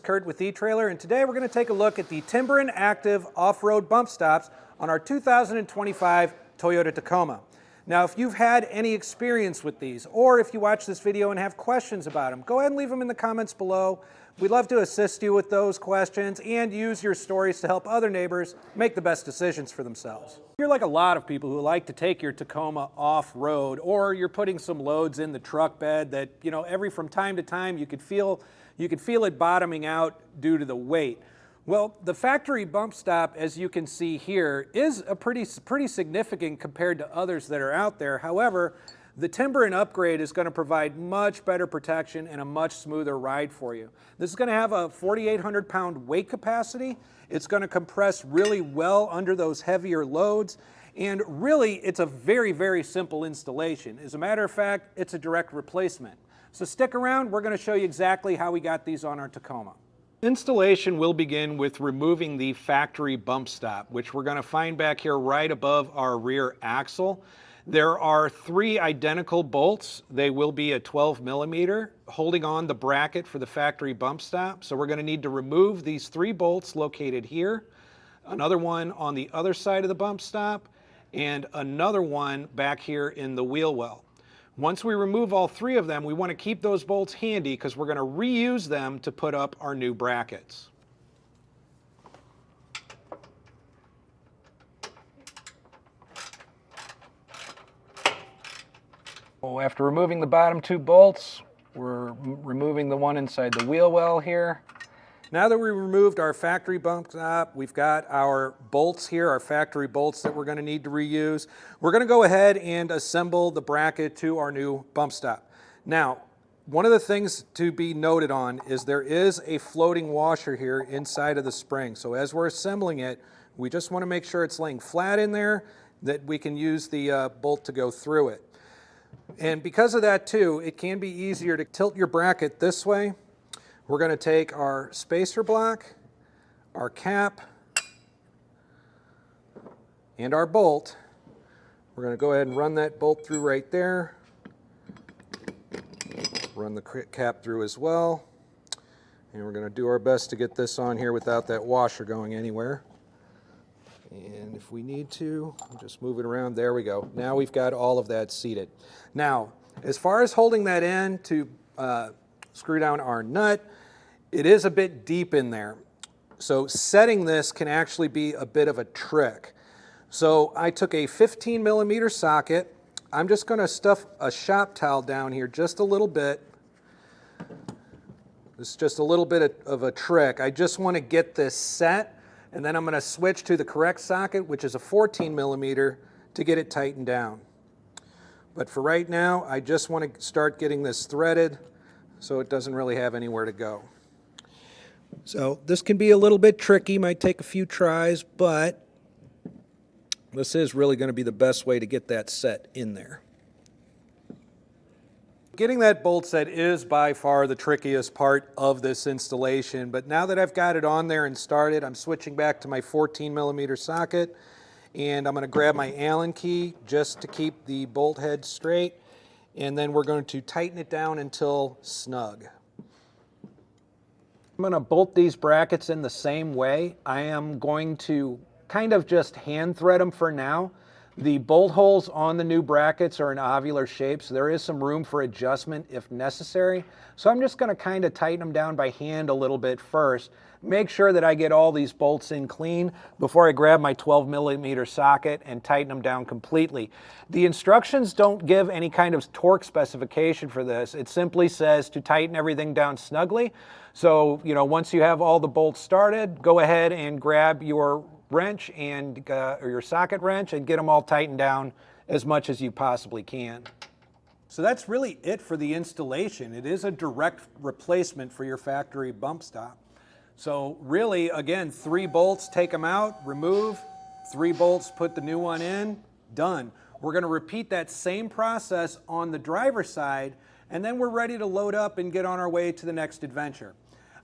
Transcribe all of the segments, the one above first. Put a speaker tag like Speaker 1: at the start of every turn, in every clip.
Speaker 1: Kurt with eTrailer, and today we're going to take a look at the Timbren Active Off-Road Bump Stops on our 2025 Toyota Tacoma. Now, if you've had any experience with these, or if you watch this video and have questions about them, go ahead and leave them in the comments below. We'd love to assist you with those questions and use your stories to help other neighbors make the best decisions for themselves. You're like a lot of people who like to take your Tacoma off-road, or you're putting some loads in the truck bed that, from time to time you could feel it bottoming out due to the weight. Well, the factory bump stop, as you can see here, is a pretty significant compared to others that are out there. However, the Timbren upgrade is going to provide much better protection and a much smoother ride for you. This is going to have a 4,800 pound weight capacity. It's going to compress really well under those heavier loads. And really, it's a very, very simple installation. As a matter of fact, it's a direct replacement. So stick around, we're going to show you exactly how we got these on our Tacoma. Installation will begin with removing the factory bump stop, which we're going to find back here right above our rear axle. There are 3 identical bolts. They will be a 12 millimeter holding on the bracket for the factory bump stop. So we're going to need to remove these 3 bolts located here, another one on the other side of the bump stop, and another one back here in the wheel well. Once we remove all 3 of them, we want to keep those bolts handy because we're going to reuse them to put up our new brackets. Well, after removing the bottom 2 bolts, we're removing the one inside the wheel well here. Now that we removed our factory bump stop, we've got our bolts here, our factory bolts that we're going to need to reuse. We're going to go ahead and assemble the bracket to our new bump stop. Now, one of the things to be noted on is there is a floating washer here inside of the spring. So as we're assembling it, we just want to make sure it's laying flat in there, that we can use the bolt to go through it. And because of that too, it can be easier to tilt your bracket this way. We're going to take our spacer block, our cap, and our bolt. We're going to go ahead and run that bolt through right there. Run the cap through as well. And we're going to do our best to get this on here without that washer going anywhere. And if we need to, just move it around. There we go. Now we've got all of that seated. Now, as far as holding that in to screw down our nut, it is a bit deep in there. So setting this can actually be a bit of a trick. So I took a 15 millimeter socket. I'm just going to stuff a shop towel down here just a little bit. This is just a little bit of a trick. I just want to get this set, and then I'm going to switch to the correct socket, which is a 14 millimeter, to get it tightened down. But for right now, I just want to start getting this threaded so it doesn't really have anywhere to go. So this can be a little bit tricky, might take a few tries, but this is really going to be the best way to get that set in there. Getting that bolt set is by far the trickiest part of this installation, but now that I've got it on there and started, I'm switching back to my 14 millimeter socket, and I'm going to grab my Allen key just to keep the bolt head straight, and then we're going to tighten it down until snug. I'm going to bolt these brackets in the same way. I am going to kind of just hand thread them for now. The bolt holes on the new brackets are an ovular shape, so there is some room for adjustment if necessary. So I'm just going to kind of tighten them down by hand a little bit first. Make sure that I get all these bolts in clean before I grab my 12 millimeter socket and tighten them down completely. The instructions don't give any kind of torque specification for this. It simply says to tighten everything down snugly. So, once you have all the bolts started, go ahead and grab your wrench and or your socket wrench and get them all tightened down as much as you possibly can. So that's really it for the installation. It is a direct replacement for your factory bump stop. So really, again, 3 bolts, take them out, remove, 3 bolts, put the new one in, done. We're going to repeat that same process on the driver's side, and then we're ready to load up and get on our way to the next adventure.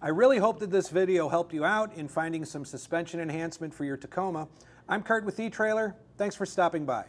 Speaker 1: I really hope that this video helped you out in finding some suspension enhancement for your Tacoma. I'm Kurt with eTrailer. Thanks for stopping by.